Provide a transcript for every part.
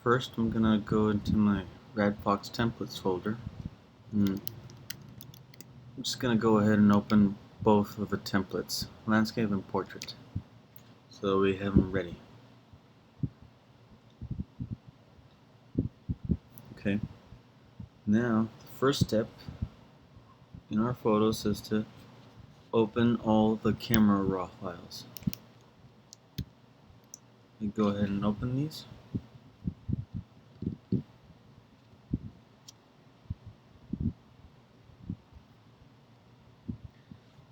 First, I'm gonna go into my Radbox templates folder, and I'm just gonna go ahead and open both of the templates, landscape and portrait, so we have them ready. Okay, now the first step in our photos is to open all the camera raw files. We go ahead and open these.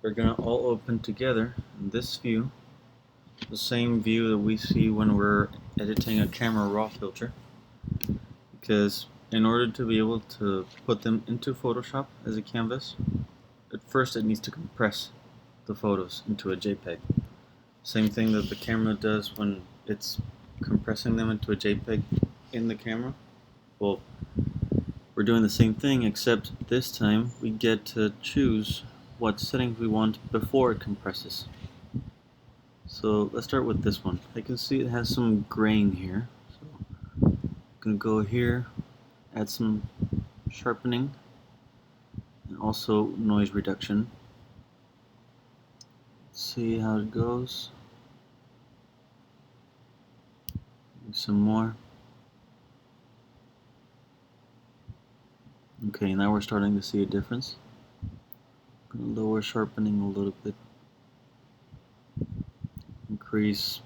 They're gonna all open together in this view, the same view that we see when we're editing a camera raw filter, because in order to be able to put them into Photoshop as a canvas, at first it needs to compress the photos into a JPEG. Same thing that the camera does when it's compressing them into a JPEG in the camera. Well, we're doing the same thing, except this time we get to choose what settings we want before it compresses. So let's start with this one. I can see it has some grain here. So I'm gonna go here, add some sharpening, and also noise reduction. See how it goes. Some more. Okay, now we're starting to see a difference. I'm gonna lower sharpening a little bit. Increase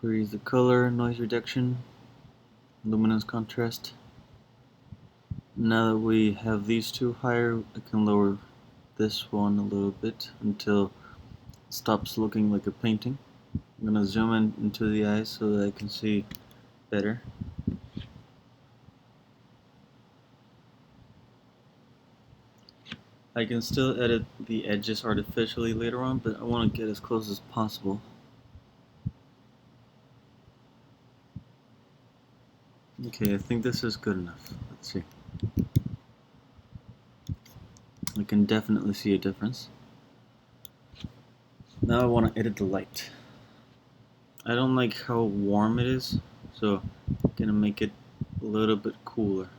the color, noise reduction, luminance contrast. Now that we have these two higher, I can lower this one a little bit until it stops looking like a painting. I'm gonna zoom in into the eyes so that I can see better. I can still edit the edges artificially later on, but I want to get as close as possible. Okay, I think this is good enough. Let's see. I can definitely see a difference. Now I want to edit the light. I don't like how warm it is, so I'm gonna make it a little bit cooler.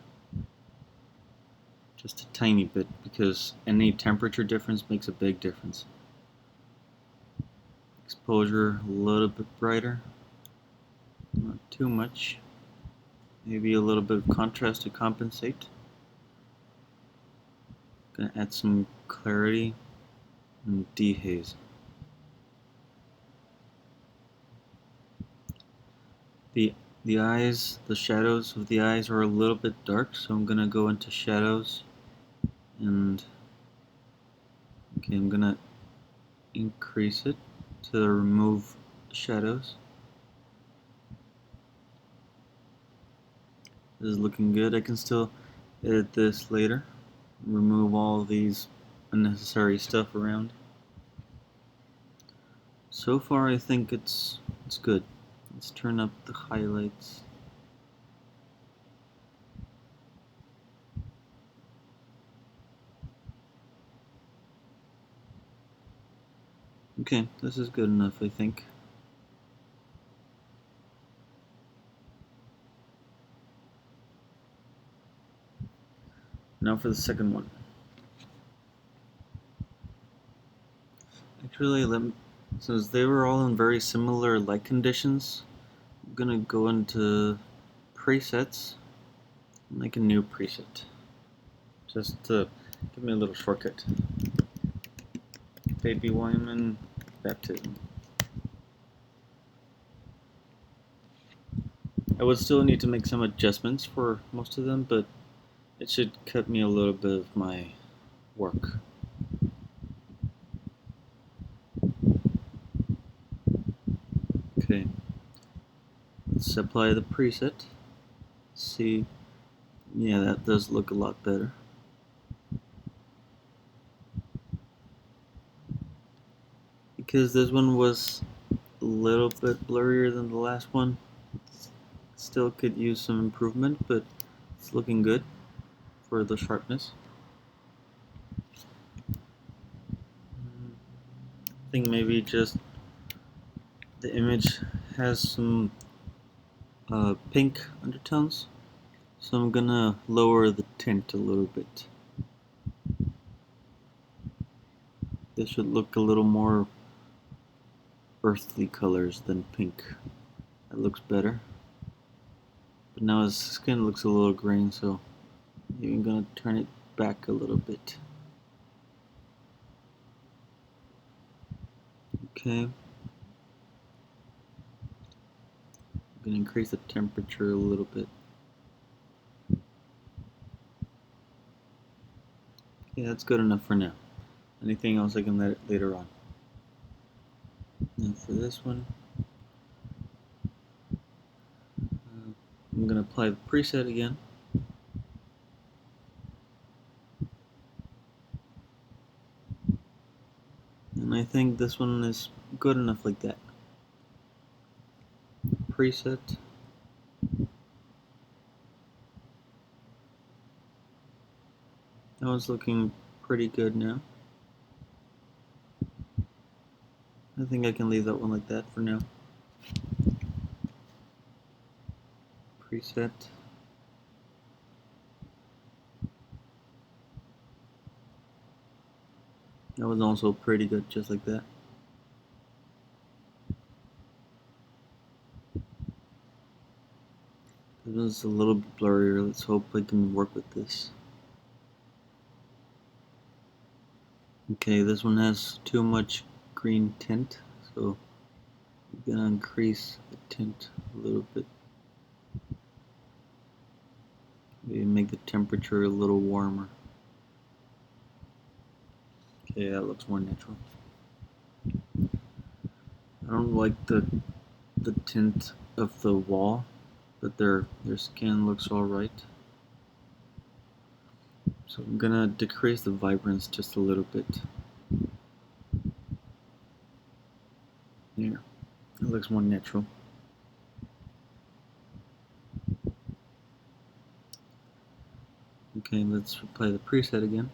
Just a tiny bit, because any temperature difference makes a big difference. Exposure a little bit brighter, not too much. Maybe a little bit of contrast to compensate. Gonna add some clarity and dehaze. The eyes, the shadows of the eyes are a little bit dark, so I'm gonna go into shadows and okay, I'm gonna increase it to remove shadows. This is looking good. I can still edit this later, remove all these unnecessary stuff around. So far I think it's good. Let's turn up the highlights. Okay, this is good enough, I think. Now for the second one. Actually, since they were all in very similar light conditions, I'm gonna go into presets, make a new preset, just to give me a little shortcut. Baby Wyman baptism. I would still need to make some adjustments for most of them, but it should cut me a little bit of my work. Okay, let's apply the preset. See, yeah, that does look a lot better. Because this one was a little bit blurrier than the last one, still could use some improvement, but it's looking good for the sharpness. I think maybe just the image has some pink undertones. So I'm gonna lower the tint a little bit. This should look a little more earthly colors than pink. That looks better. But now his skin looks a little green, so I'm gonna turn it back a little bit. Okay. I'm gonna increase the temperature a little bit. Yeah, that's good enough for now. Anything else I can let it later on. And for this one, I'm gonna apply the preset again. And I think this one is good enough like that. Preset. That was looking pretty good now. I think I can leave that one like that for now. Preset. That was also pretty good, just like that. This one's a little bit blurrier. Let's hope I can work with this. Okay, this one has too much green tint, so I'm gonna increase the tint a little bit. Maybe make the temperature a little warmer. Okay, that looks more natural. I don't like the tint of the wall, but their skin looks alright. So I'm gonna decrease the vibrance just a little bit. There, it looks more natural. Okay, let's apply the preset again.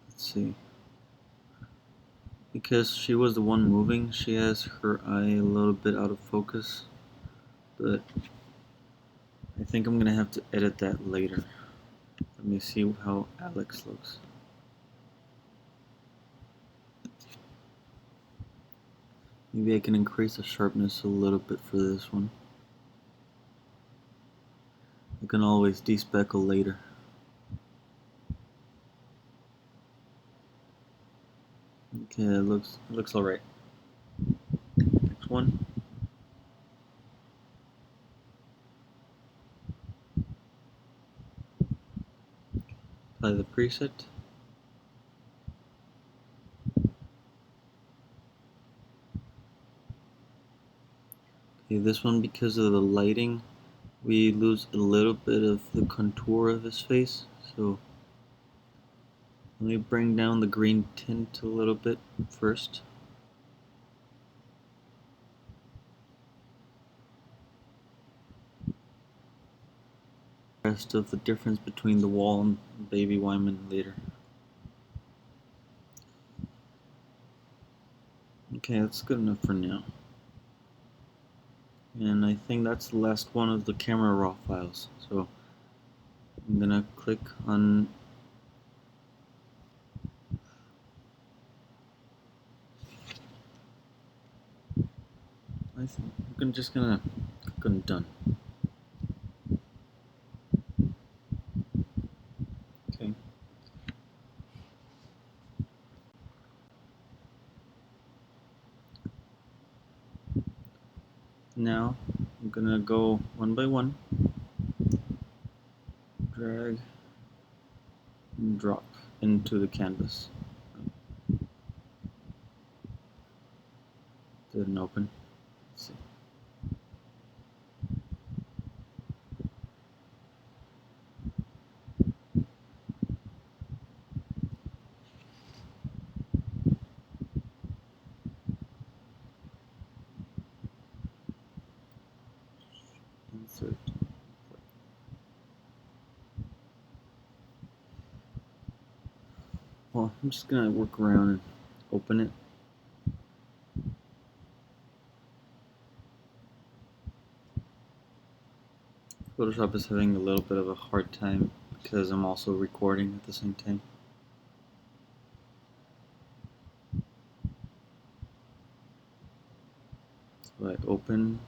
Let's see. Because she was the one moving, she has her eye a little bit out of focus. But I think I'm gonna have to edit that later. Let me see how Alex looks. Maybe I can increase the sharpness a little bit for this one. I can always despeckle later. Okay, it looks alright. Next one. Apply the preset. Okay, this one, because of the lighting, we lose a little bit of the contour of his face. So let me bring down the green tint a little bit first. Rest of the difference between the wall and baby Wyman later. Okay, that's good enough for now. And I think that's the last one of the camera raw files. So I'm gonna click on I'm just gonna click on done. Okay. Now I'm gonna go one by one, drag and drop into the canvas. Didn't open. Let's see. Insert. Well, I'm just gonna work around and open it. Photoshop is having a little bit of a hard time because I'm also recording at the same time. So I open,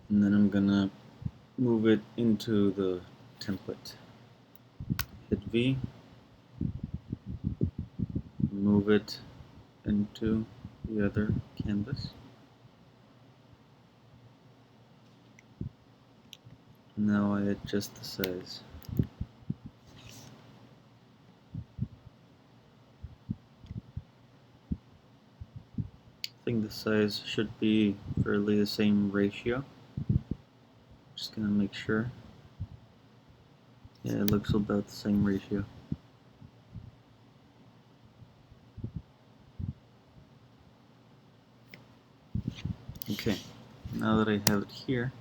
and then I'm gonna move it into the template. Hit V, move it into the other canvas. Now I adjust the size. I think the size should be fairly the same ratio. Just gonna make sure. Yeah, it looks about the same ratio. Okay, now that I have it here,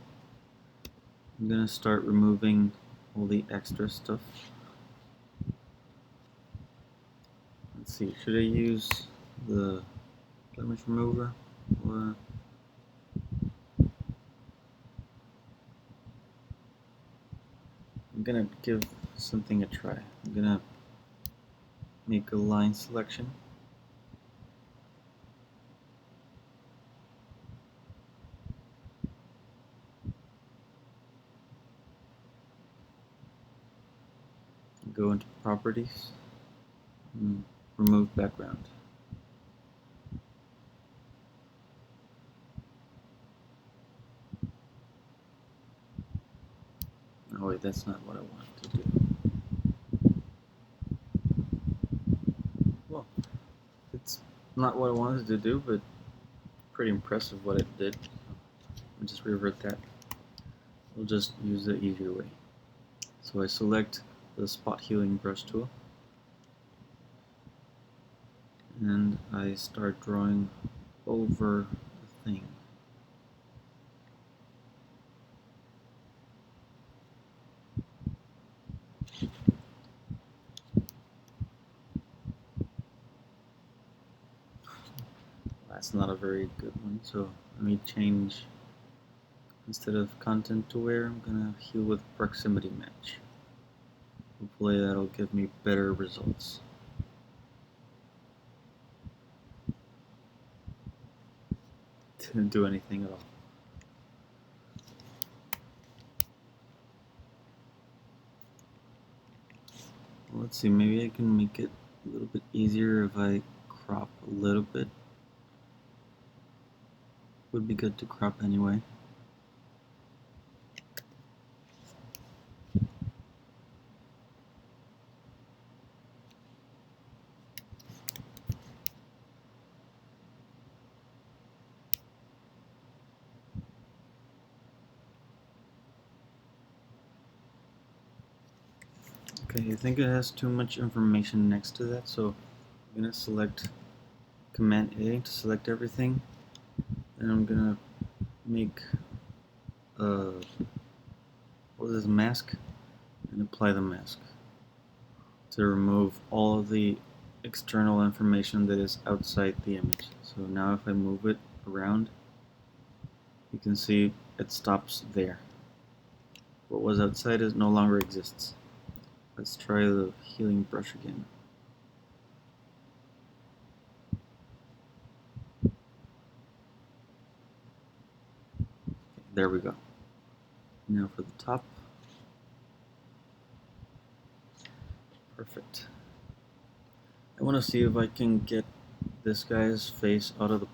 I'm gonna start removing all the extra stuff. Let's see, should I use the blemish remover or I'm gonna give something a try. I'm gonna make a line selection. Go into properties and remove background. Oh wait, that's not what I wanted to do. Well, it's not what I wanted to do, but pretty impressive what it did. I'll just revert that. We'll just use the easier way. So I select the spot healing brush tool and I start drawing over the thing. That's not a very good one, so let me change. Instead of content to where, I'm gonna heal with proximity match. Hopefully that'll give me better results. Didn't do anything at all. Well, let's see, maybe I can make it a little bit easier if I crop a little bit. Would be good to crop anyway. Okay, I think it has too much information next to that, so I'm gonna select Command A to select everything, and I'm gonna make what is this, mask, and apply the mask to remove all of the external information that is outside the image. So now if I move it around, you can see it stops there. What was outside is no longer exists. Let's try the healing brush again. There we go. Now for the top. Perfect. I want to see if I can get this guy's face out of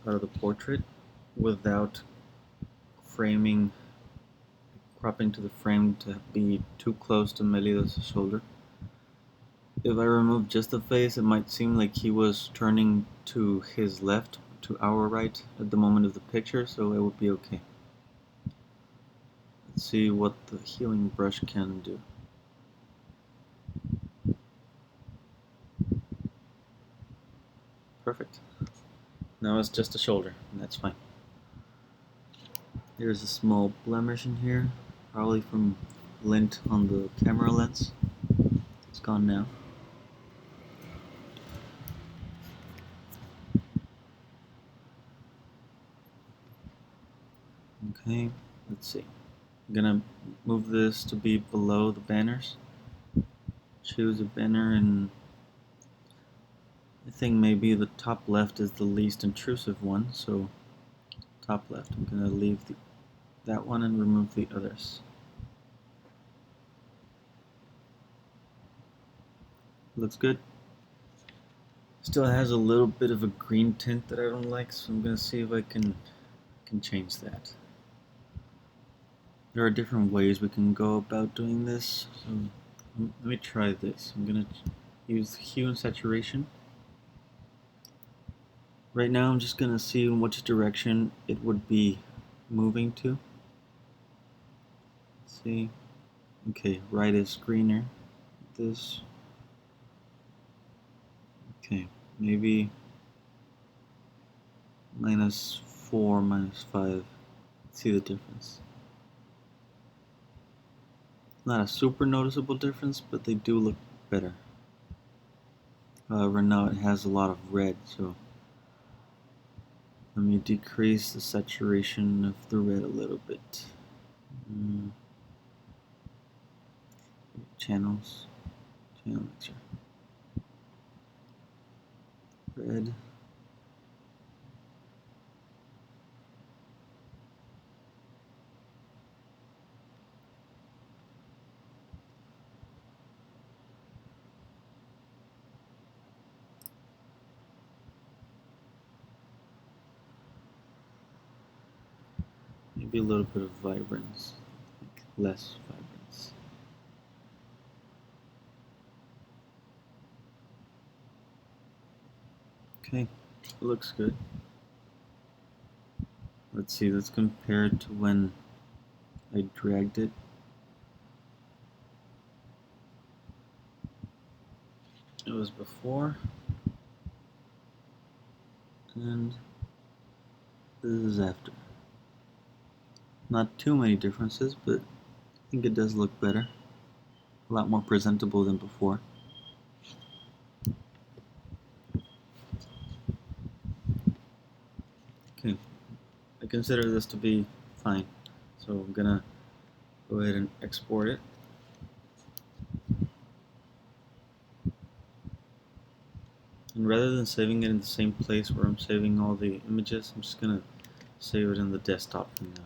the portrait without framing, cropping to the frame to be too close to Melida's shoulder. If I remove just the face, it might seem like he was turning to his left, to our right at the moment of the picture, so it would be okay. Let's see what the healing brush can do. Perfect. Now it's just a shoulder, and that's fine. There's a small blemish in here, probably from lint on the camera lens. It's gone now. Okay, let's see. I'm gonna move this to be below the banners. Choose a banner, and I think maybe the top left is the least intrusive one, so top left. I'm gonna leave that one and remove the others. Looks good. Still has a little bit of a green tint that I don't like, so I'm gonna see if I can change that. There are different ways we can go about doing this, so let me try this. I'm gonna use hue and saturation. Right now I'm just gonna see in which direction it would be moving to. Let's see. Okay, right is greener. This. Okay, maybe -4, -5. See the difference. Not a super noticeable difference, but they do look better. However, now it has a lot of red, so let me decrease the saturation of the red a little bit. Channel mixer. Red. Maybe a little bit of vibrance, like less vibrance. Okay, it looks good. Let's see, let's compare it to when I dragged it. It was before, and this is after. Not too many differences, but I think it does look better. A lot more presentable than before. Okay, I consider this to be fine, so I'm gonna go ahead and export it. And rather than saving it in the same place where I'm saving all the images, I'm just gonna save it in the desktop for now.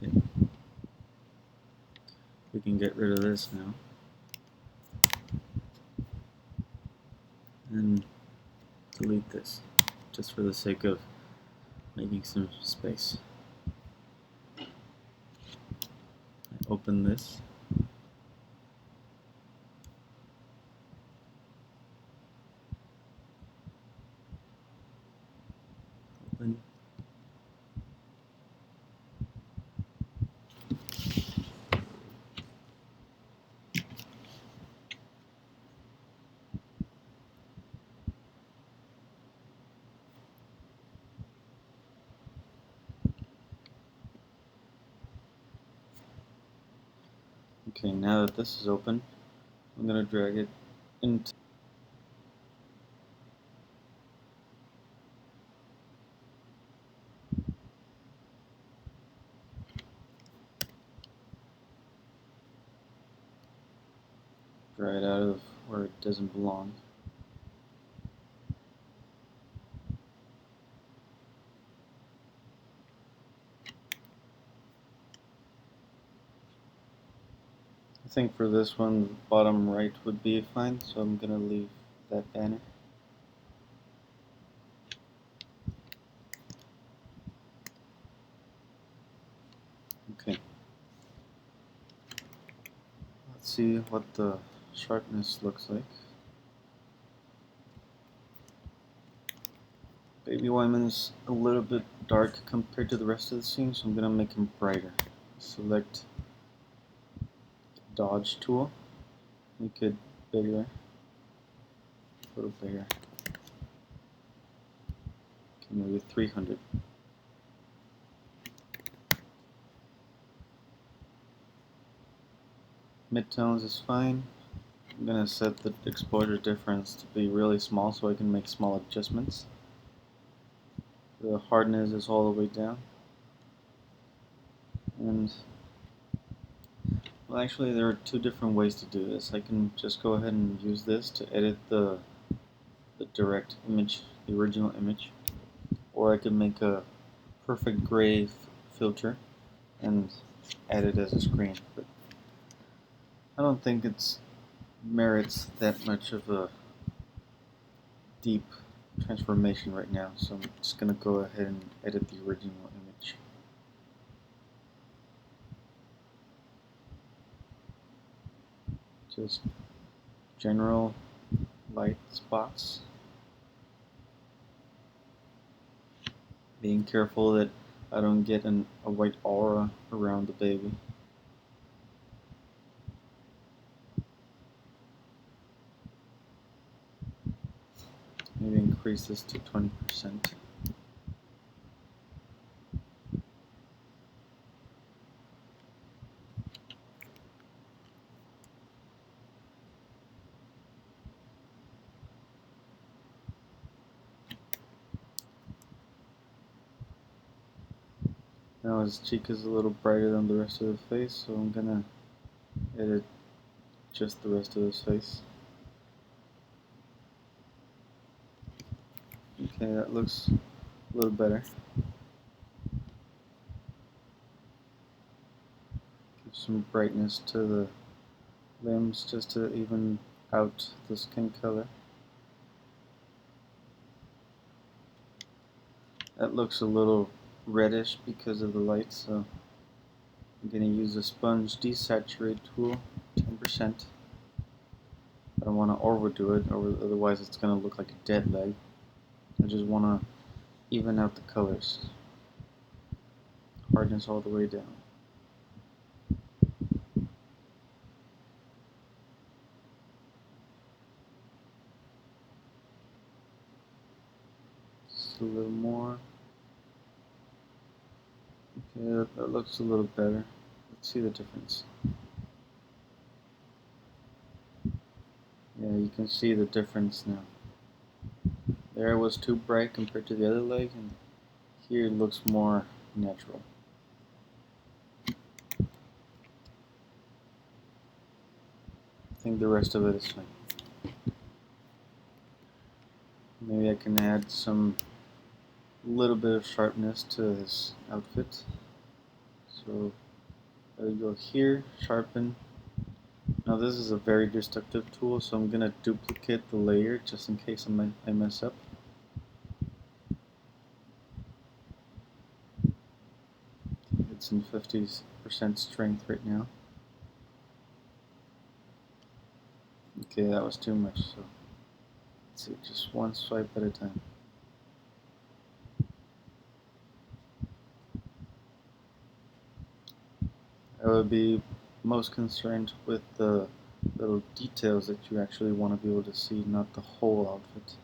Okay. We can get rid of this now. And delete this, just for the sake of making some space. I open this. Open. Okay, now that this is open, I'm going to drag it into dry it out of where it doesn't belong. I think for this one, bottom right would be fine, so I'm going to leave that banner. Okay. Let's see what the sharpness looks like. Baby Wyman's a little bit dark compared to the rest of the scene, so I'm going to make him brighter. Select Dodge tool, make it bigger, a little bigger. Okay, maybe 300. midtones is fine. I'm gonna set the exposure difference to be really small so I can make small adjustments. The hardness is all the way down. And well, actually there are two different ways to do this. I can just go ahead and use this to edit the direct image, the original image, or I can make a perfect gray filter and add it as a screen. But I don't think it's merits that much of a deep transformation right now, so I'm just gonna go ahead and edit the original image. Just general light spots. Being careful that I don't get a white aura around the baby. Maybe increase this to 20%. Now his cheek is a little brighter than the rest of the face, so I'm gonna edit just the rest of his face. Okay, that looks a little better. Give some brightness to the limbs just to even out the skin color. That looks a little reddish because of the light, so I'm going to use the sponge desaturate tool, 10%. I don't want to overdo it, or otherwise it's going to look like a dead leg. I just want to even out the colors. Hardness all the way down. Just a little more. Okay, that looks a little better. Let's see the difference. Yeah, you can see the difference now. There it was too bright compared to the other leg, and here it looks more natural. I think the rest of it is fine. Maybe I can add some little bit of sharpness to his outfit. So I go here, sharpen. Now this is a very destructive tool, so I'm gonna duplicate the layer just in case I mess up. It's in 50% strength right now. Okay, that was too much, so let's see, just one swipe at a time. I would be most concerned with the little details that you actually want to be able to see, not the whole outfit.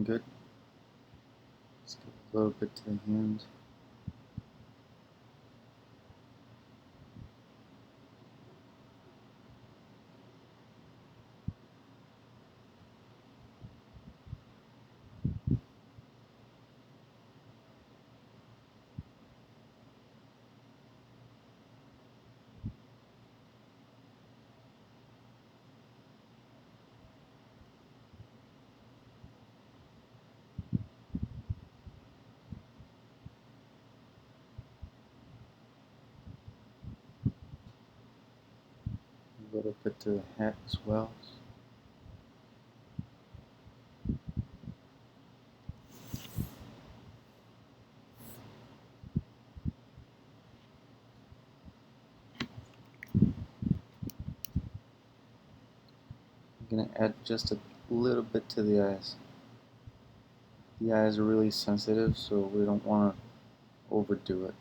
Good. Let's give a little bit to the hand. A little bit to the hat as well. going to add just a little bit to the eyes. The eyes are really sensitive, so we don't want to overdo it.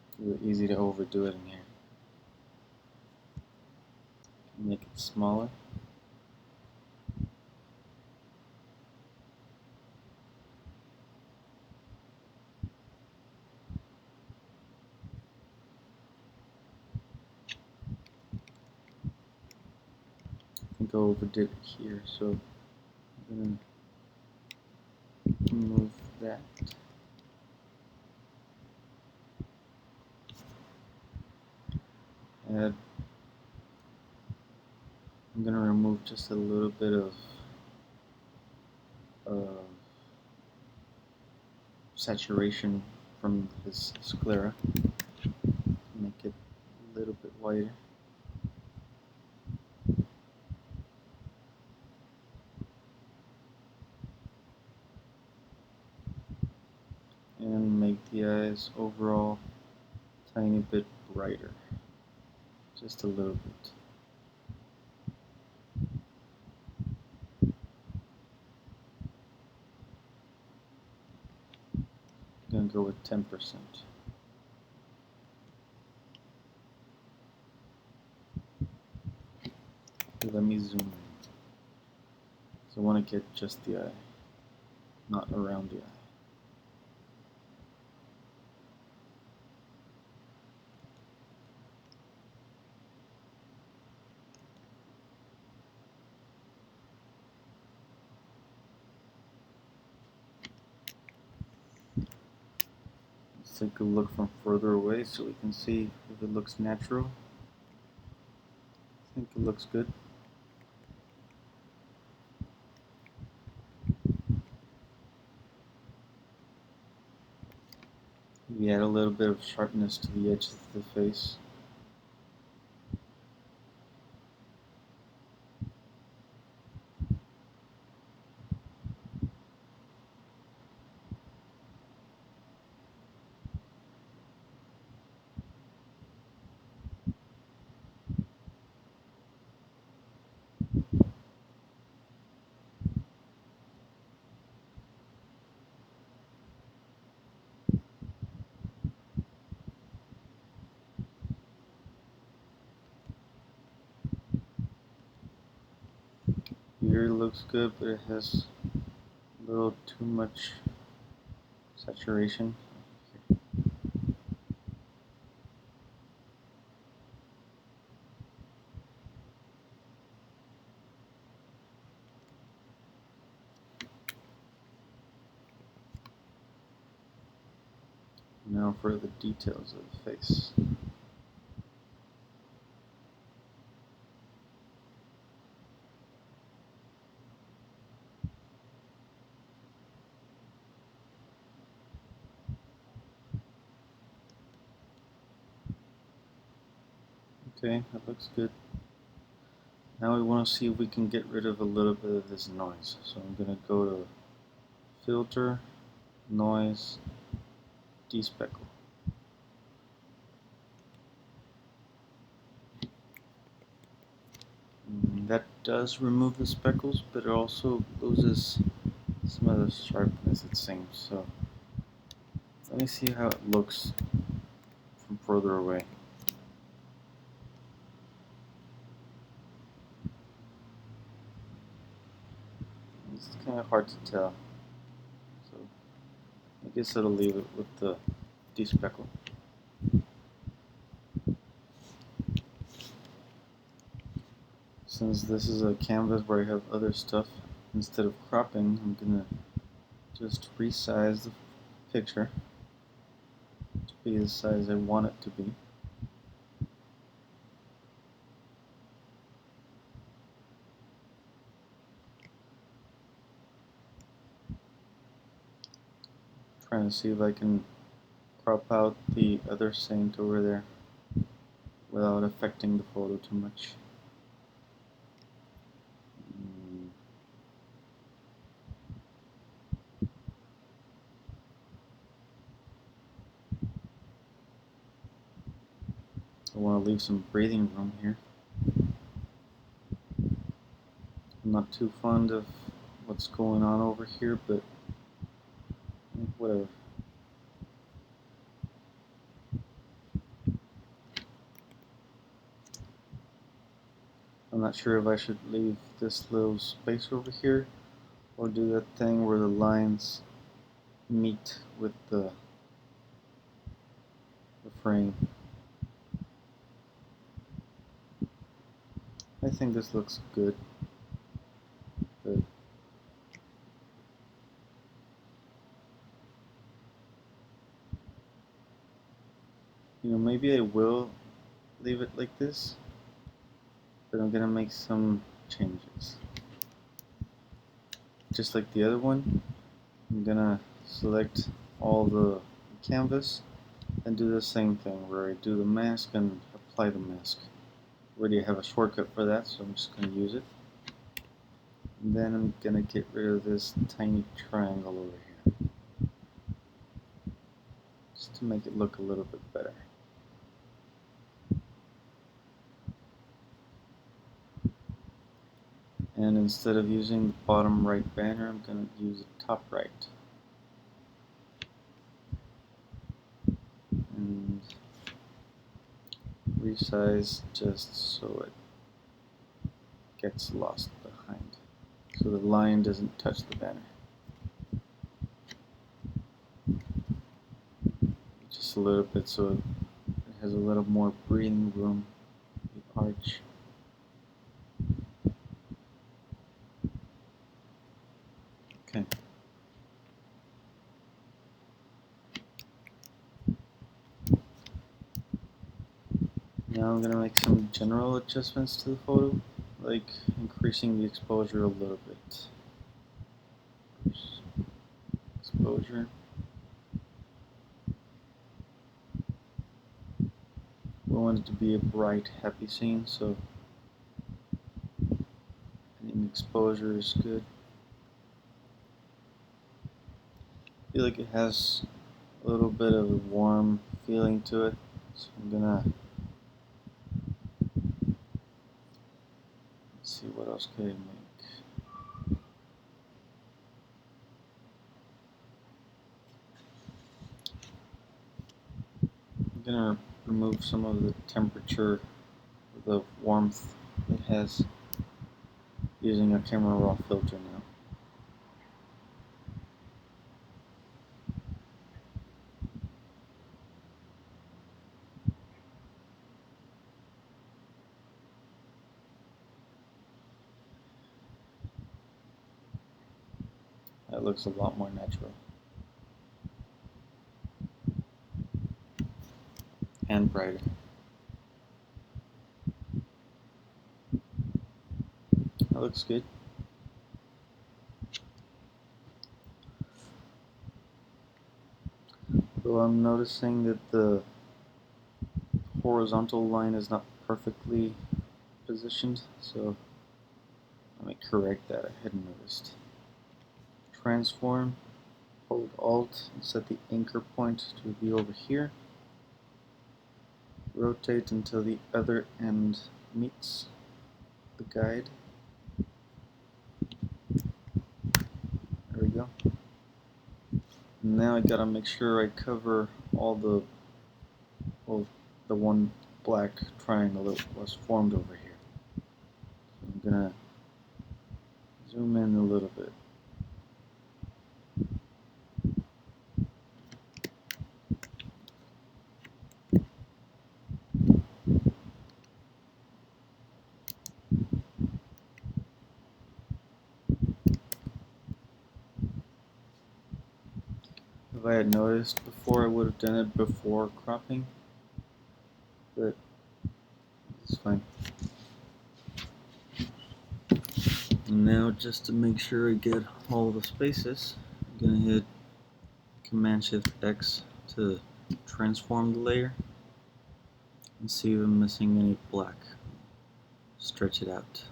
It's really easy to overdo it in here. Make it smaller. I think I overdid it here, so I'm going to remove that. And I'm going to remove just a little bit of saturation from his sclera. Make it a little bit whiter. And make the eyes overall a tiny bit brighter. Just a little bit. I'm going to go with 10%. Let me zoom in. So I want to get just the eye, not around the eye. Let's take a look from further away so we can see if it looks natural. I think it looks good. We add a little bit of sharpness to the edges of the face. Here it looks good, but it has a little too much saturation. Now for the details of the face. Okay, that looks good. Now we want to see if we can get rid of a little bit of this noise. So I'm going to go to Filter, Noise, Despeckle. That does remove the speckles, but it also loses some of the sharpness, it seems. So let me see how it looks from further away. It's kind of hard to tell. So I guess I'll leave it with the despeckle. Since this is a canvas where I have other stuff, instead of cropping, I'm gonna just resize the picture to be the size I want it to be. Trying to see if I can crop out the other saint over there without affecting the photo too much. I want to leave some breathing room here. I'm not too fond of what's going on over here, but whatever. I'm not sure if I should leave this little space over here or do that thing where the lines meet with the frame. I think this looks good, but maybe I will leave it like this, but I'm gonna make some changes. Just like the other one, I'm gonna select all the canvas and do the same thing where I do the mask and apply the mask. Already have a shortcut for that, so I'm just gonna use it. And then I'm gonna get rid of this tiny triangle over here, just to make it look a little bit better. And instead of using the bottom right banner, I'm going to use the top right. And resize just so it gets lost behind, so the line doesn't touch the banner. Just a little bit so it has a little more breathing room, the arch. Okay. Now I'm going to make some general adjustments to the photo, like increasing the exposure a little bit. Exposure. We want it to be a bright, happy scene, so I think exposure is good. I feel like it has a little bit of a warm feeling to it, so I'm gonna see what else could I make. I'm gonna remove some of the temperature, the warmth it has, using a camera raw filter now. That looks a lot more natural and brighter. That looks good. Though I'm noticing that the horizontal line is not perfectly positioned, so let me correct that. I hadn't noticed. Transform, hold Alt and set the anchor point to be over here. Rotate until the other end meets the guide. There we go. Now I gotta make sure I cover all the one black triangle that was formed over here. So I'm gonna zoom in a little bit. If I had noticed before, I would have done it before cropping, but it's fine. Now, just to make sure I get all the spaces, I'm gonna hit Command-Shift-X to transform the layer and see if I'm missing any black. Stretch it out.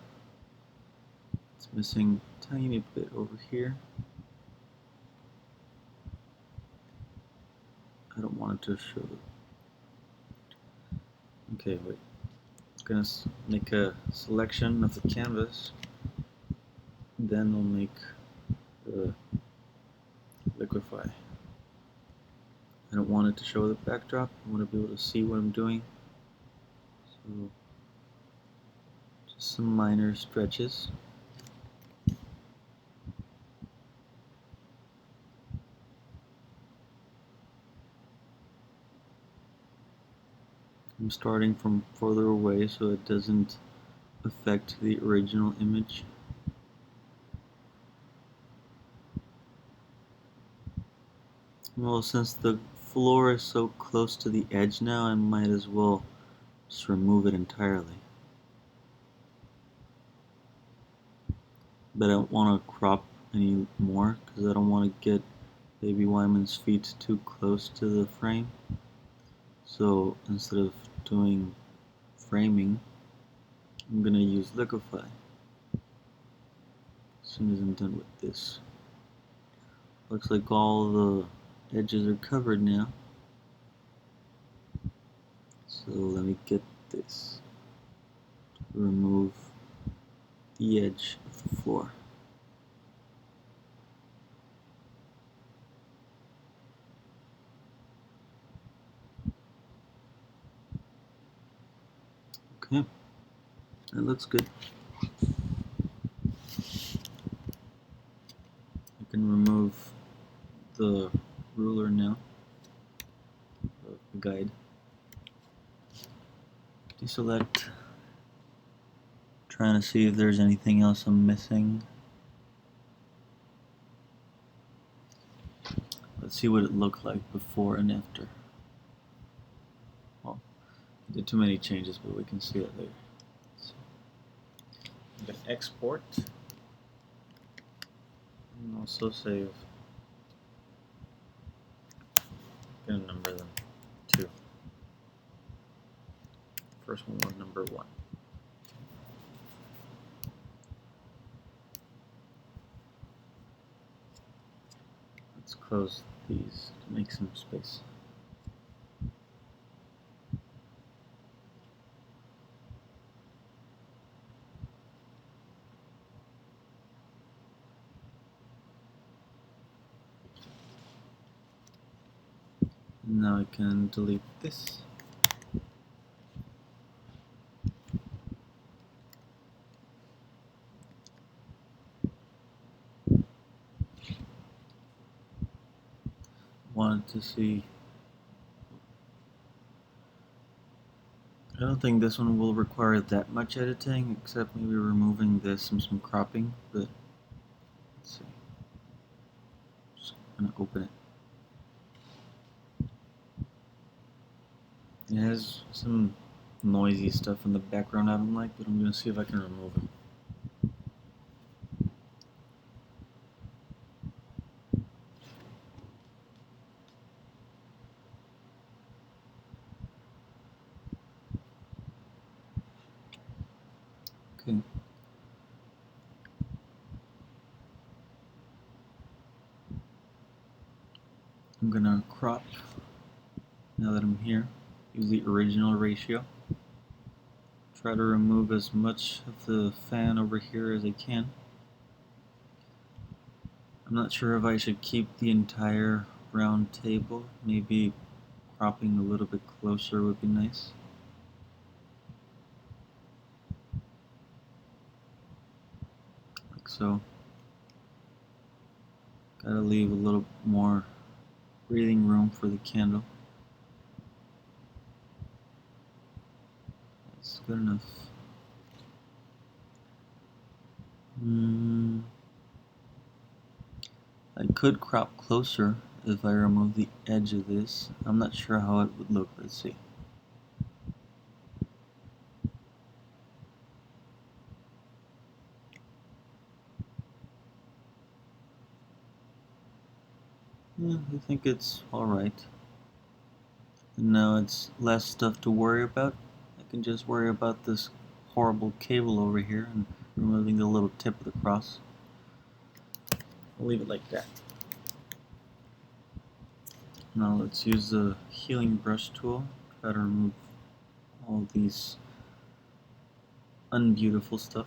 It's missing a tiny bit over here. I don't want it to show it. Okay, wait. I'm gonna make a selection of the canvas then we'll make the liquefy. I don't want it to show the backdrop. I want to be able to see what I'm doing. So just some minor stretches. I'm starting from further away so it doesn't affect the original image. Well, since the floor is so close to the edge now, I might as well just remove it entirely. But I don't want to crop any more because I don't want to get baby Wyman's feet too close to the frame. So instead of doing framing, I'm going to use liquefy as soon as I'm done with this. Looks like all the edges are covered now. So let me get this. Remove the edge of the floor. Okay, that looks good. I can remove the ruler now, the guide. Deselect. Trying to see if there's anything else I'm missing. Let's see what it looked like before and after. Well, I did too many changes, but we can see it later. So, I'm going to export and also save. I'm going to number them 2. First one was number 1. Let's close these to make some space. Now I can delete this. Wanted to see. I don't think this one will require that much editing, except maybe removing this and some cropping, but let's see. Just gonna open it. It has some noisy stuff in the background I don't like, but I'm gonna see if I can remove them. Okay. I'm gonna crop now that I'm here. Use the original ratio. Try to remove as much of the fan over here as I can. I'm not sure if I should keep the entire round table. Maybe cropping a little bit closer would be nice. Like so. Gotta leave a little more breathing room for the candle. That's good enough. I could crop closer if I remove the edge of this. I'm not sure how it would look. Let's see. Yeah, I think it's alright. And now it's less stuff to worry about. I can just worry about this horrible cable over here and removing the little tip of the cross. I'll leave it like that. Now let's use the healing brush tool. Try to remove all these unbeautiful stuff.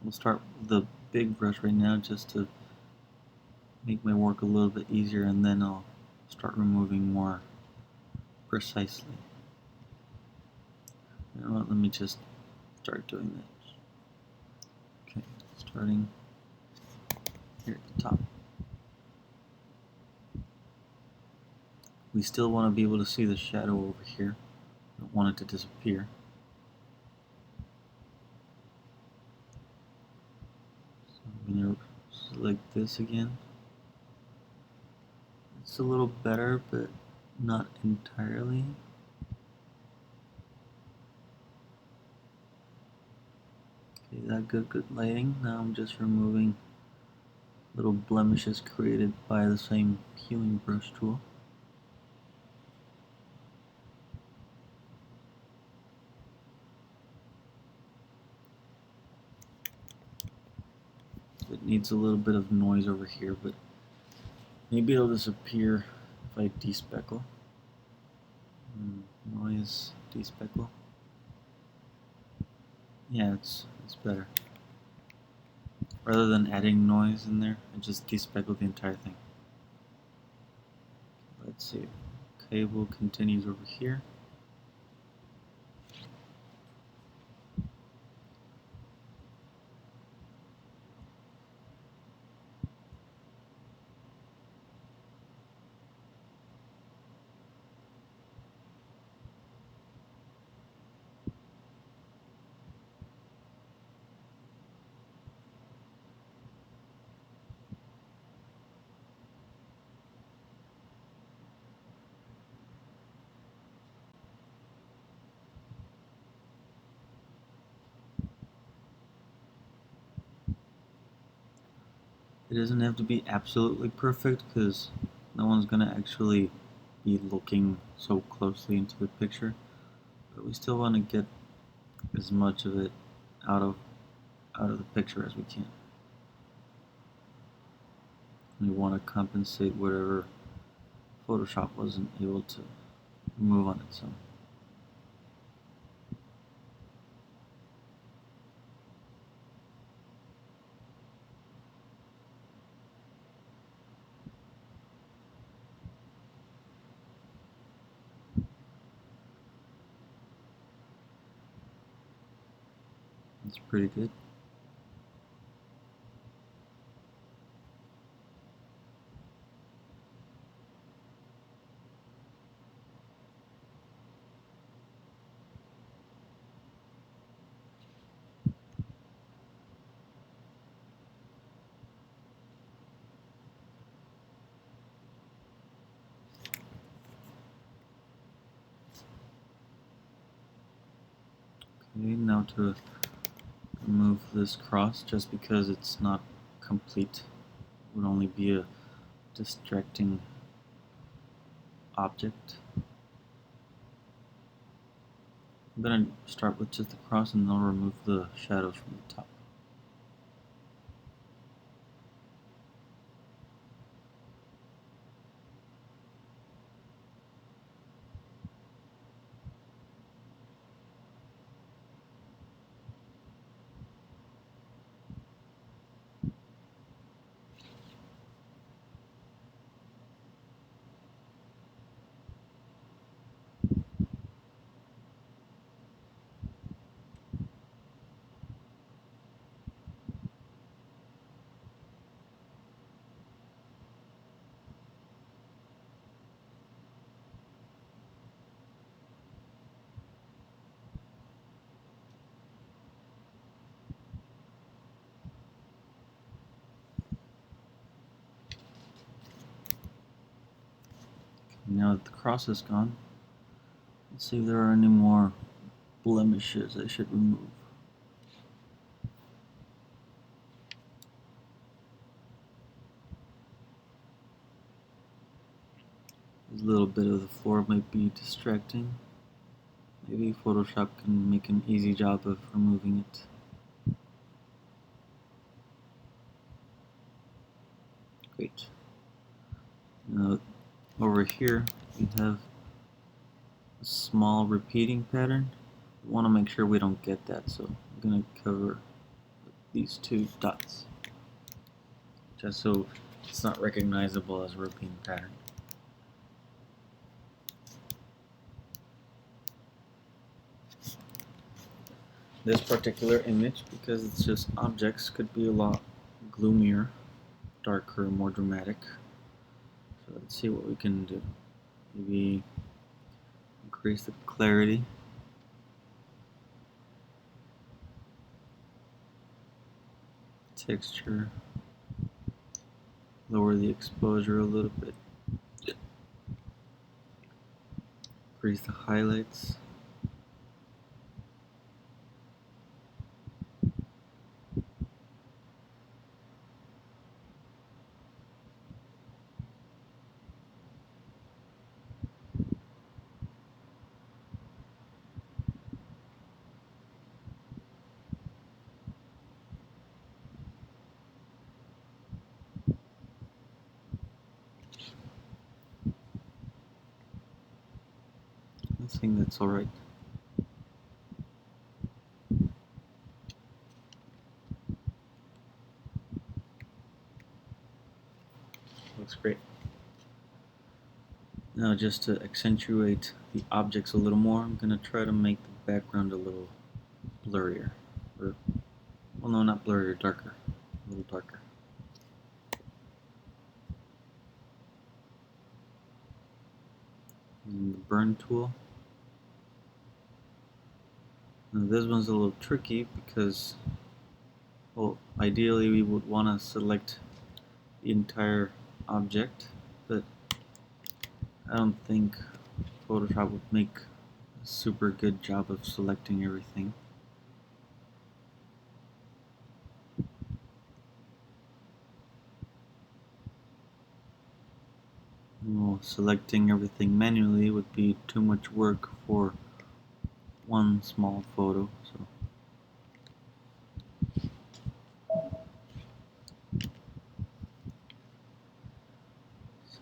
We'll start with the big brush right now just to make my work a little bit easier, and then I'll start removing more precisely. You know what, let me just start doing that. Okay, starting here at the top. We still want to be able to see the shadow over here. Don't want it to disappear. So I'm going to select this again. It's a little better, but not entirely. Okay, that good lighting. Now I'm just removing little blemishes created by the same healing brush tool. It needs a little bit of noise over here, but maybe it'll disappear if I despeckle. Noise, despeckle. Yeah, it's better. Rather than adding noise in there, I just despeckle the entire thing. Let's see. Cable continues over here. It doesn't have to be absolutely perfect because no one's gonna actually be looking so closely into the picture, but we still want to get as much of it out of the picture as we can. We want to compensate whatever Photoshop wasn't able to remove on its own. It's pretty good. Okay, now to remove this cross, just because it's not complete, it would only be a distracting object. I'm going to start with just the cross and then I'll remove the shadows from the top. Now that the cross is gone, let's see if there are any more blemishes I should remove. A little bit of the floor might be distracting. Maybe Photoshop can make an easy job of removing it. Great. Now, over here we have a small repeating pattern. We want to make sure we don't get that, so I'm going to cover these two dots, just so it's not recognizable as a repeating pattern. This particular image, because it's just objects, could be a lot gloomier, darker, more dramatic. So let's see what we can do. Maybe increase the clarity. Texture. Lower the exposure a little bit. Increase the highlights. I think that's alright. Looks great. Now, just to accentuate the objects a little more, I'm going to try to make the background a little blurrier. Or, well, no, not blurrier, darker. A little darker. And the burn tool. Now, this one's a little tricky because, well, ideally we would want to select the entire object, but I don't think Photoshop would make a super good job of selecting everything. Well, selecting everything manually would be too much work for one small photo, so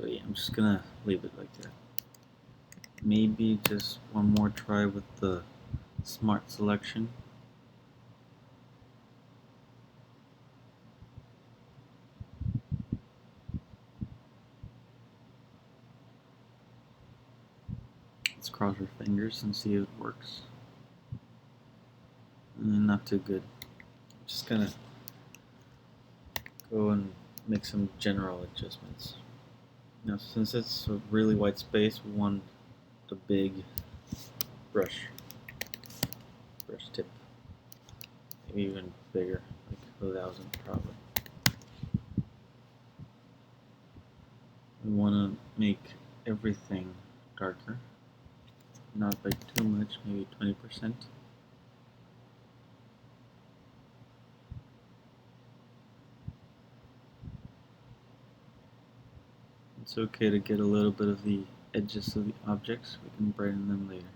yeah, I'm just gonna leave it like that. Maybe just one more try with the smart selection. Let's cross our fingers and see if it works. Not too good. I'm just gonna go and make some general adjustments. Now, since it's a really wide space, we want a big brush tip, maybe even bigger, like 1,000 probably. We want to make everything darker, not by too much, maybe 20%. It's okay to get a little bit of the edges of the objects. We can brighten them later.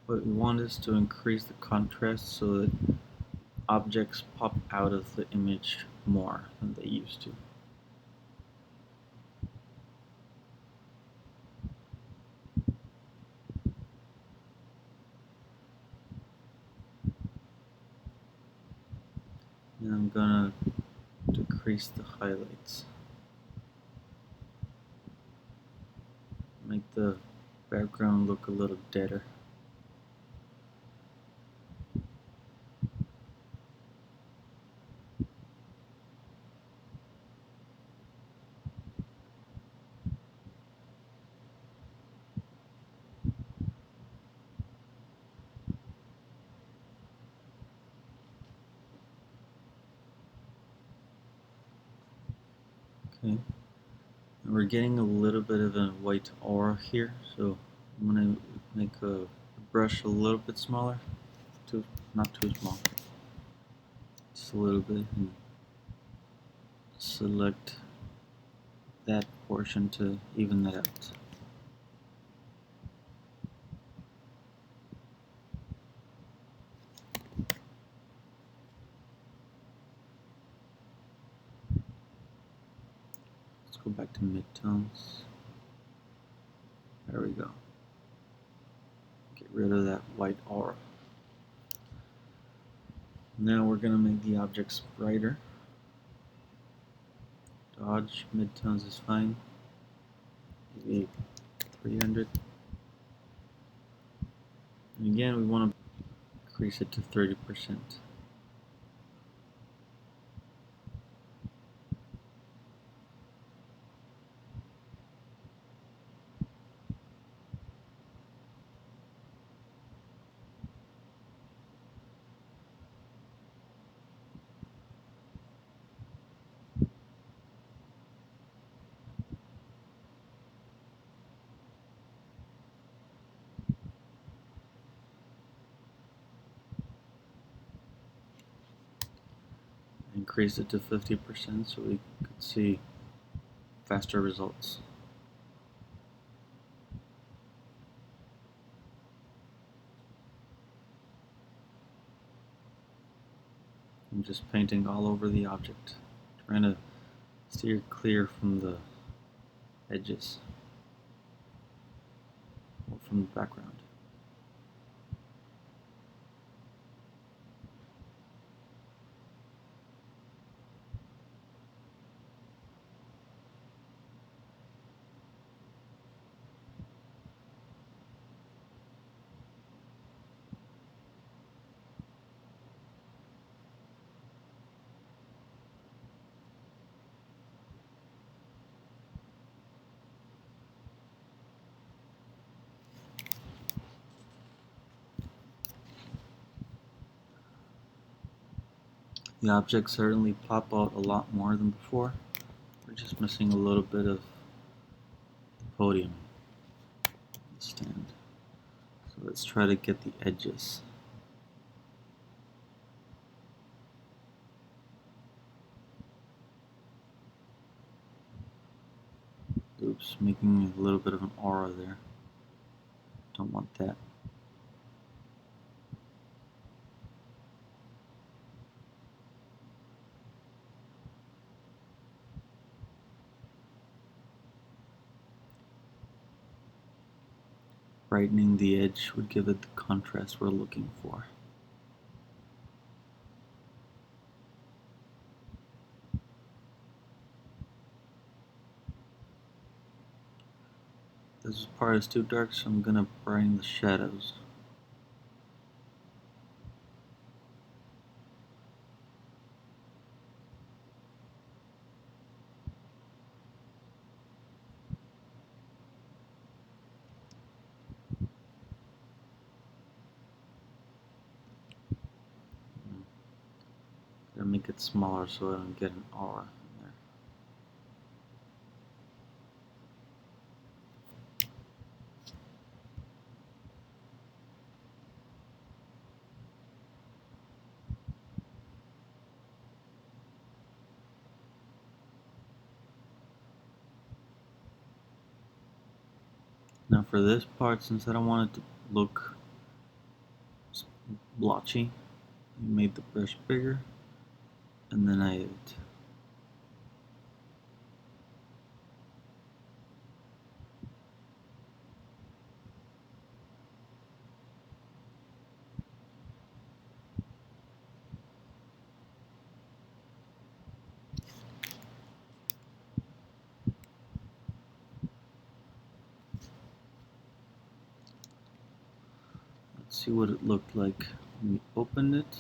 What we want is to increase the contrast so that objects pop out of the image more than they used to. And I'm gonna decrease the highlights. Make the background look a little deader. Okay. And we're getting a little bit of a white aura here, so I'm gonna make a brush a little bit smaller, not too small, just a little bit, and select that portion to even that out. Let's go back to midtones. There we go. Get rid of that white aura. Now we're going to make the objects brighter. Dodge, midtones is fine. Maybe 300. And again, we want to increase it to 30%. Increase it to 50% so we could see faster results. I'm just painting all over the object, trying to steer clear from the edges or from the background. The objects certainly pop out a lot more than before. We're just missing a little bit of the podium, the stand. So let's try to get the edges. Oops, making a little bit of an aura there. Don't want that. Brightening the edge would give it the contrast we're looking for. This part is too dark, so I'm gonna brighten the shadows. Gotta make it smaller so I don't get an aura in there. Now for this part, since I don't want it to look blotchy, I made the brush bigger, and then I edit. Let's see what it looked like when we opened it.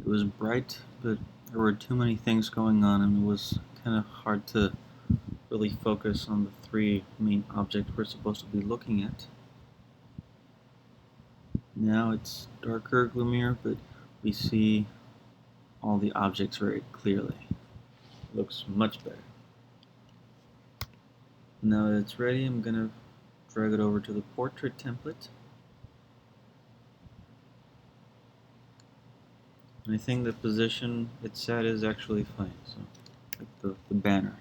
It was bright, but there were too many things going on, and it was kind of hard to really focus on the three main objects we're supposed to be looking at. Now it's darker, gloomier, but we see all the objects very clearly. It looks much better. Now that it's ready, I'm going to drag it over to the portrait template. And I think the position it's at is actually fine. So, like the banner.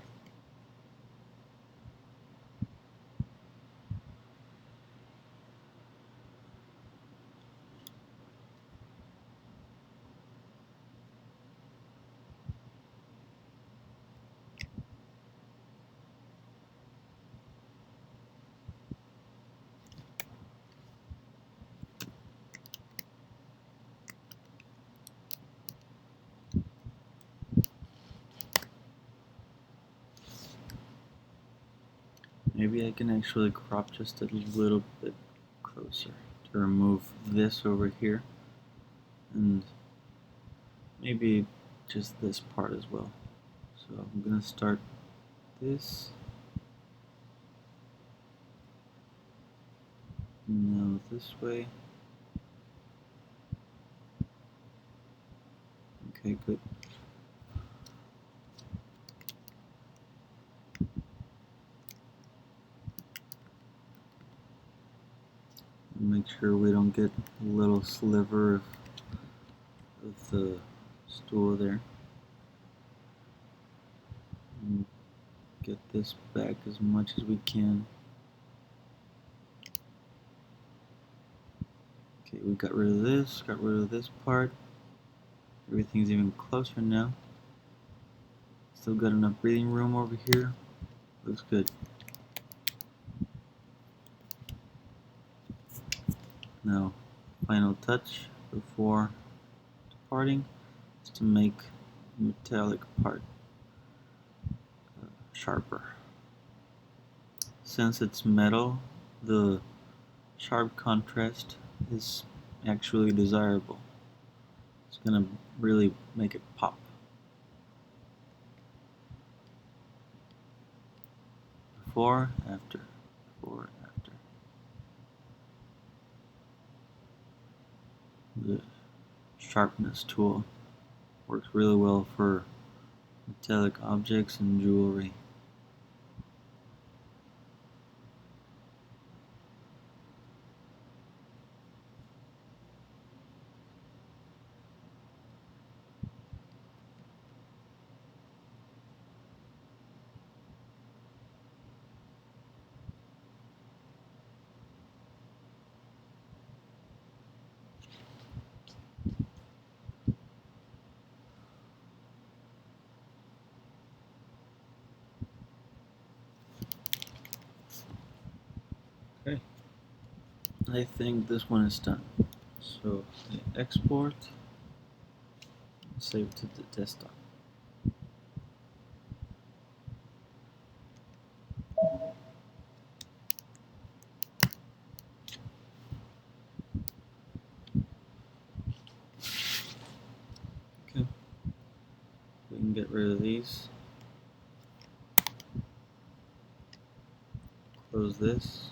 Maybe I can actually crop just a little bit closer to remove this over here, and maybe just this part as well. So I'm gonna start this. Now this way. Okay, good. Make sure we don't get a little sliver of the stool there. And get this back as much as we can. Okay, we got rid of this part. Everything's even closer now. Still got enough breathing room over here. Looks good. Now, final touch before departing is to make the metallic part sharper. Since it's metal, the sharp contrast is actually desirable. It's gonna really make it pop. Before, after, before, after. The sharpness tool works really well for metallic objects and jewelry. Okay, I think this one is done. So I export, save to the desktop. Okay, we can get rid of these. Close this.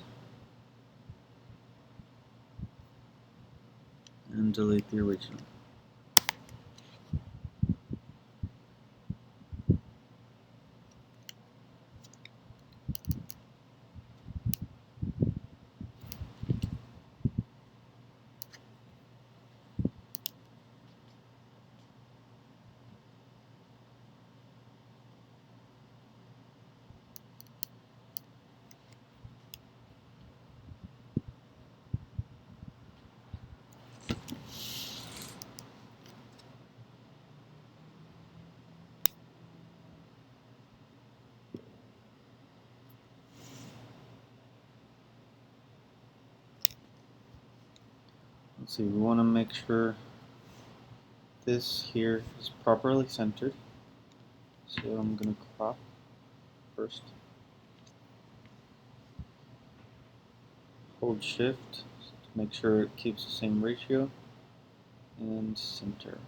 And delete the original. Let's see, we want to make sure this here is properly centered. So I'm going to crop first. Hold shift to make sure it keeps the same ratio. And center.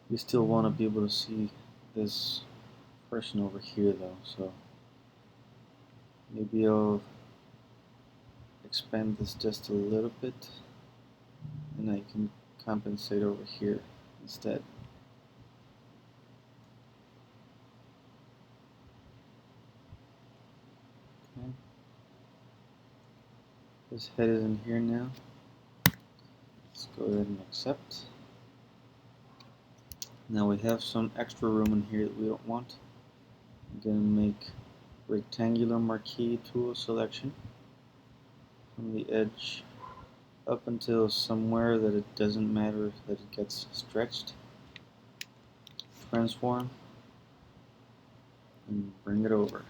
We still want to be able to see this person over here though, so maybe I'll expand this just a little bit and I can compensate over here instead. Okay. His head is in here now. Let's go ahead and accept. Now we have some extra room in here that we don't want. I'm going to make rectangular marquee tool selection from the edge up until somewhere that it doesn't matter that it gets stretched. Transform and bring it over.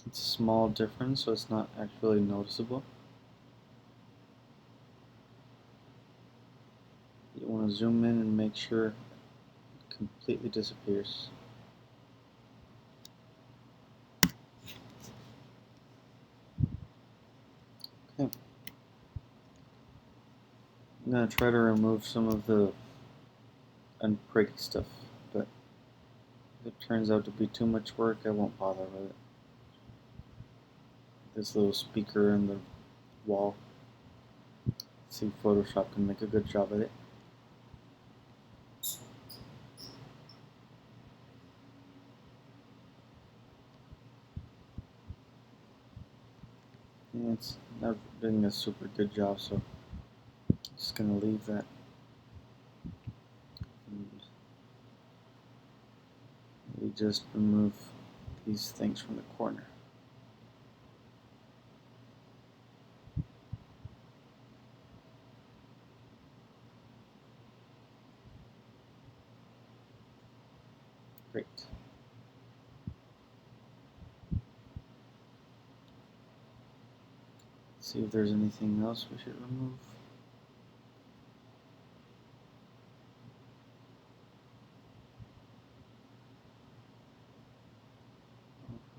It's a small difference, so it's not actually noticeable. You want to zoom in and make sure it completely disappears. Okay. I'm going to try to remove some of the unpretty stuff, but if it turns out to be too much work, I won't bother with it. This little speaker in the wall. Let's see if Photoshop can make a good job of it. And it's not doing a super good job, so I'm just going to leave that. And we just remove these things from the corner. Great. See if there's anything else we should remove.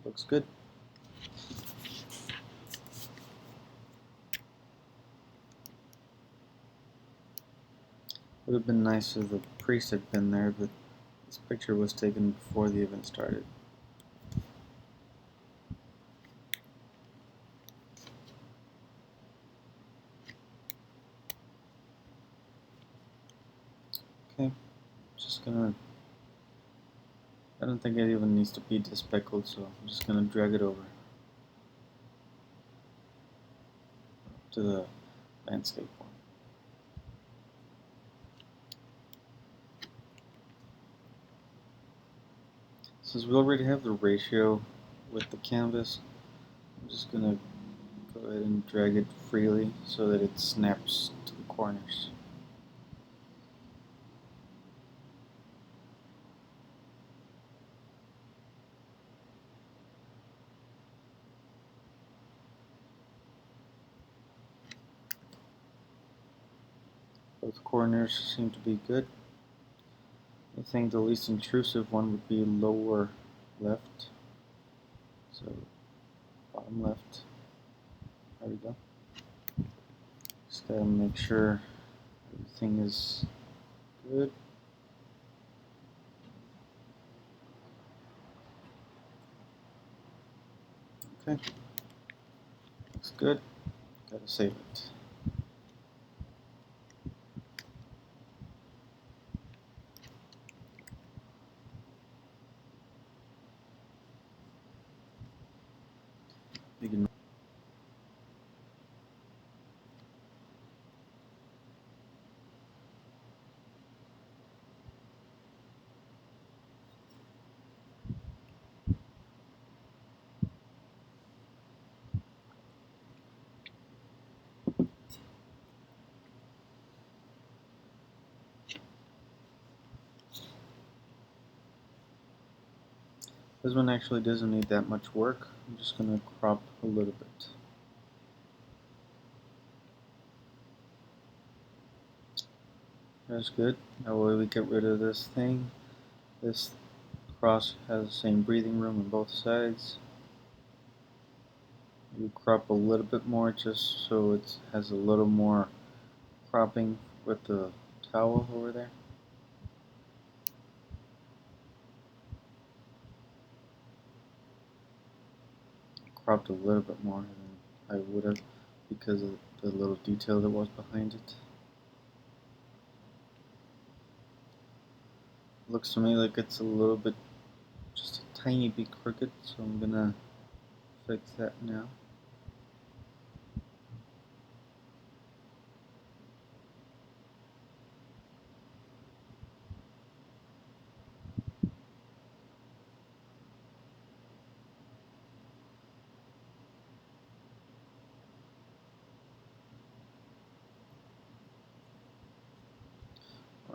Looks good. Would have been nice if the priest had been there, but this picture was taken before the event started. Okay, just gonna, I don't think it even needs to be despeckled, so I'm just gonna drag it over to the landscape one. Since we already have the ratio with the canvas, I'm just gonna go ahead and drag it freely so that it snaps to the corners. Both corners seem to be good. I think the least intrusive one would be lower left. So bottom left. There we go. Just gotta make sure everything is good. Okay. Looks good. Gotta save it. You can This one actually doesn't need that much work. I'm just going to crop a little bit. That's good. That way we get rid of this thing. This cross has the same breathing room on both sides. You crop a little bit more just so it has a little more cropping with the towel over there. Cropped a little bit more than I would have because of the little detail that was behind it. Looks to me like it's a little bit, just a tiny bit crooked, so I'm gonna fix that now.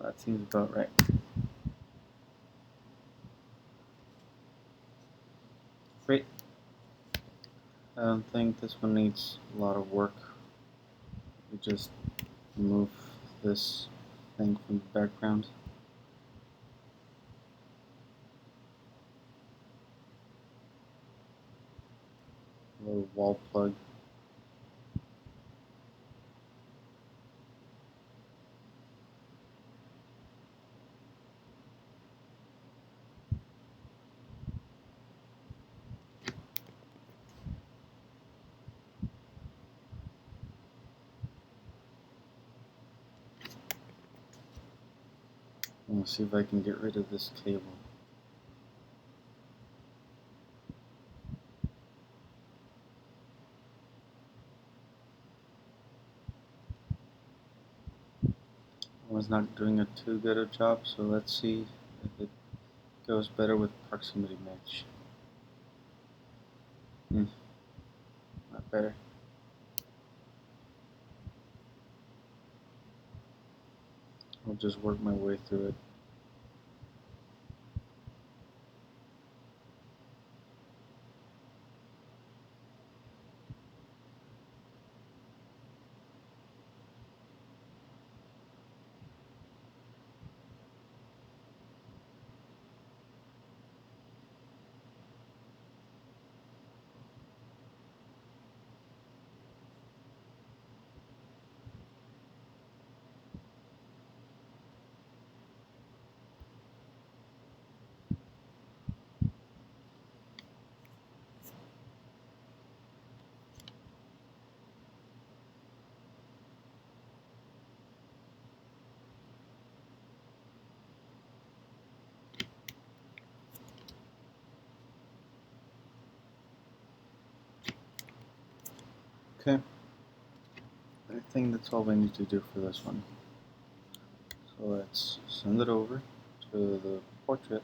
That seems about right. Great. I don't think this one needs a lot of work. We just move this thing from the background. A little wall plug. I'm gonna see if I can get rid of this cable. I was not doing a too good a job, so let's see if it goes better with proximity match. Not better. I'll just work my way through it. Okay. I think that's all we need to do for this one. So let's send it over to the portrait.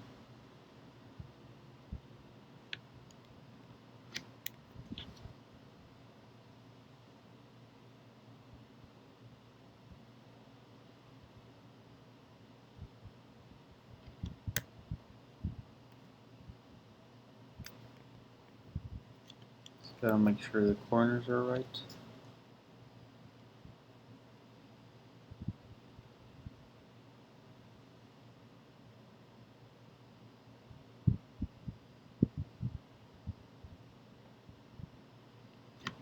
Just gotta make sure the corners are right.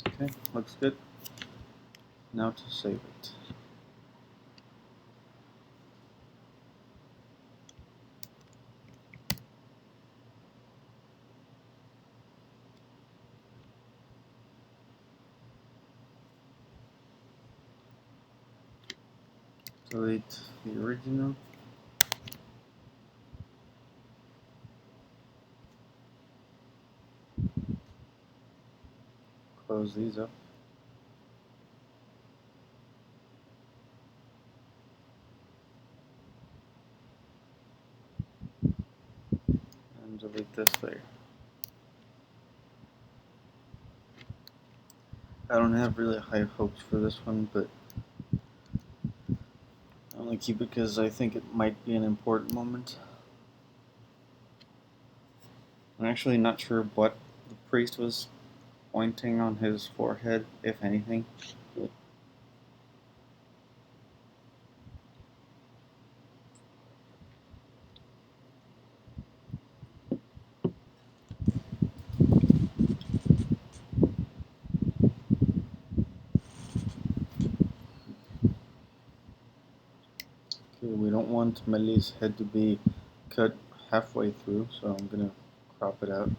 Okay, looks good. Now to save it. Delete the original. Close these up. And delete this layer. I don't have really high hopes for this one, but I only keep it because I think it might be an important moment. I'm actually not sure what the priest was pointing on his forehead, if anything. Okay, we don't want Melly's head to be cut halfway through, so I'm gonna crop it out.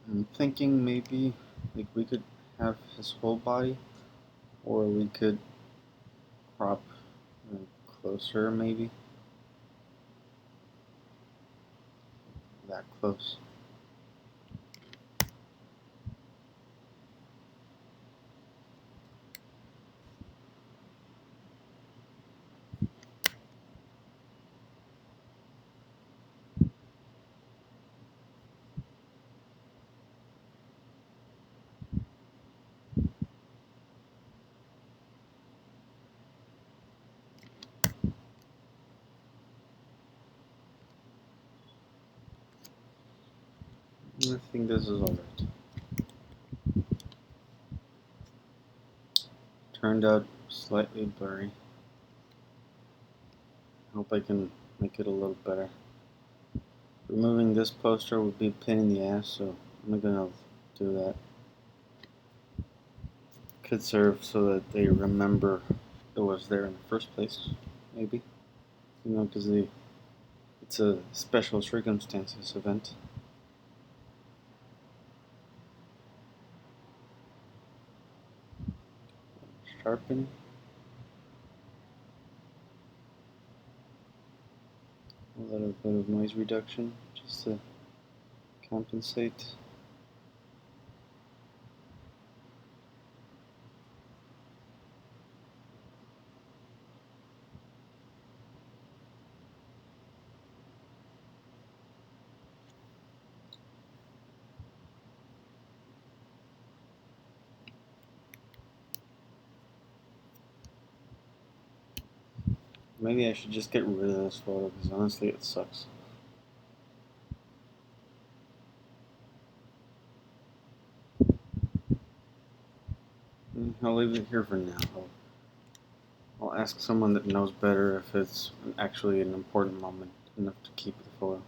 I'm thinking maybe like we could have his whole body, or we could crop closer maybe. That close. I think this is alright. Turned out slightly blurry. I hope I can make it a little better. Removing this poster would be a pain in the ass, so I'm not gonna do that. Could serve so that they remember it was there in the first place, maybe. You know, because it's a special circumstances event. Sharpen. A little bit of noise reduction, just to compensate. Maybe I should just get rid of this photo, because honestly it sucks. I'll leave it here for now. I'll ask someone that knows better if it's actually an important moment enough to keep the photo.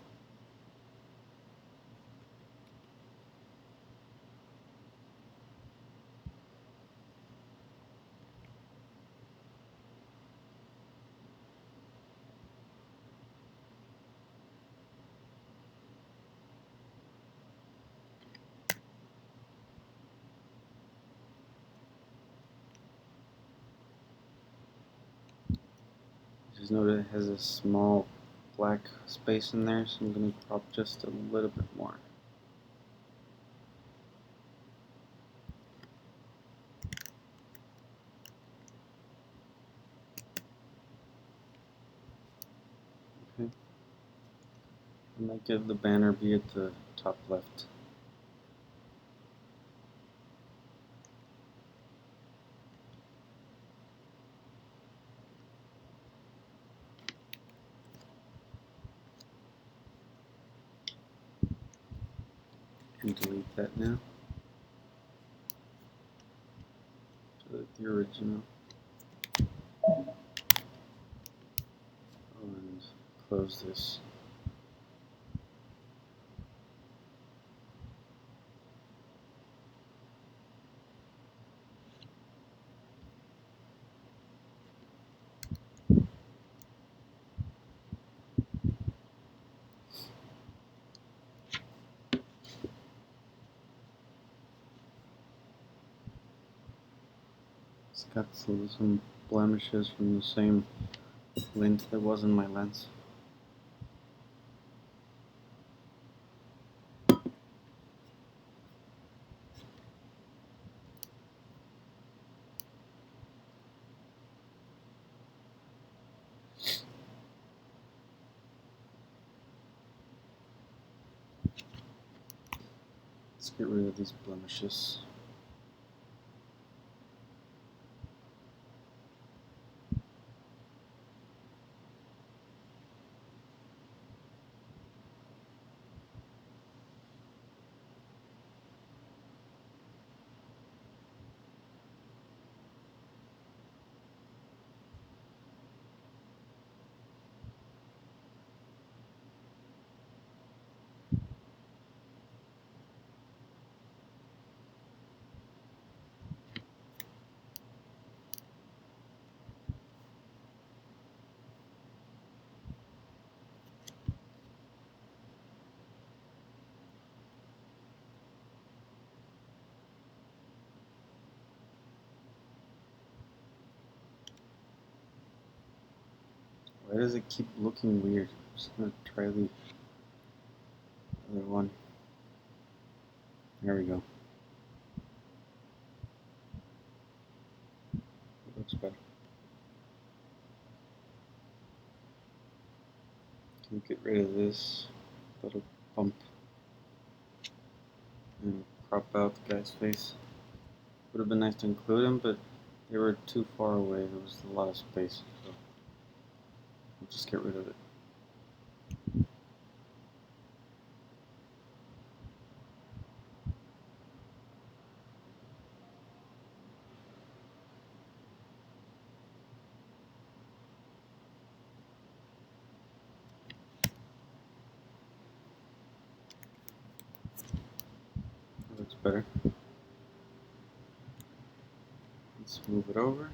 Just note it has a small black space in there, so I'm going to crop just a little bit more. Okay. I might give the banner be at the top left. And delete that now. Delete the original. And close this. It's got some blemishes from the same lint that was in my lens. Let's get rid of these blemishes. Why does it keep looking weird? I'm just gonna try the other one. There we go. It looks better. Can get rid of this little bump and crop out the guy's face. Would have been nice to include him, but they were too far away. There was a lot of space, so I'll just get rid of it. better. Let's move it over.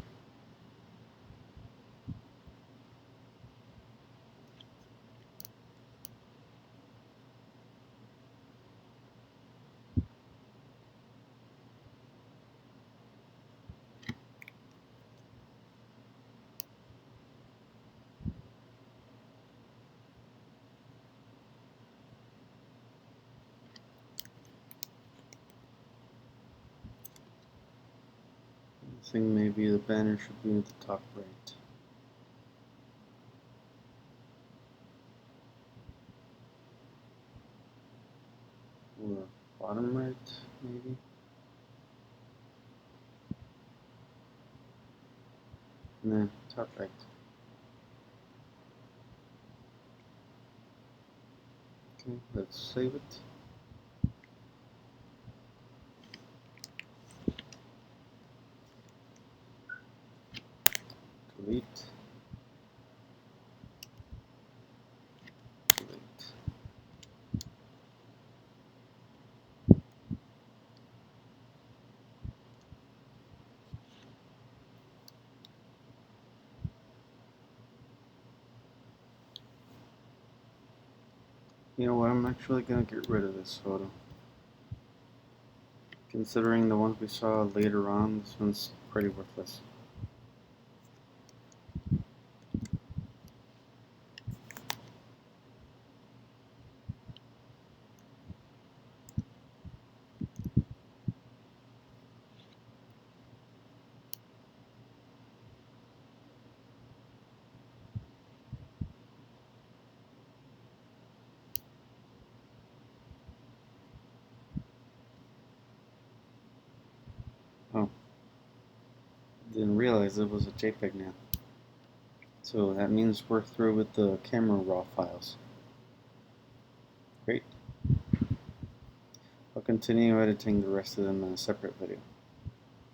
I think maybe the banner should be at the top right. Or bottom right, maybe. Nah, top right. Okay, let's save it. Delete. Delete. You know what, I'm actually gonna get rid of this photo. Considering the ones we saw later on, this one's pretty worthless. Oh, didn't realize it was a JPEG now. So that means we're through with the camera raw files. Great. I'll continue editing the rest of them in a separate video.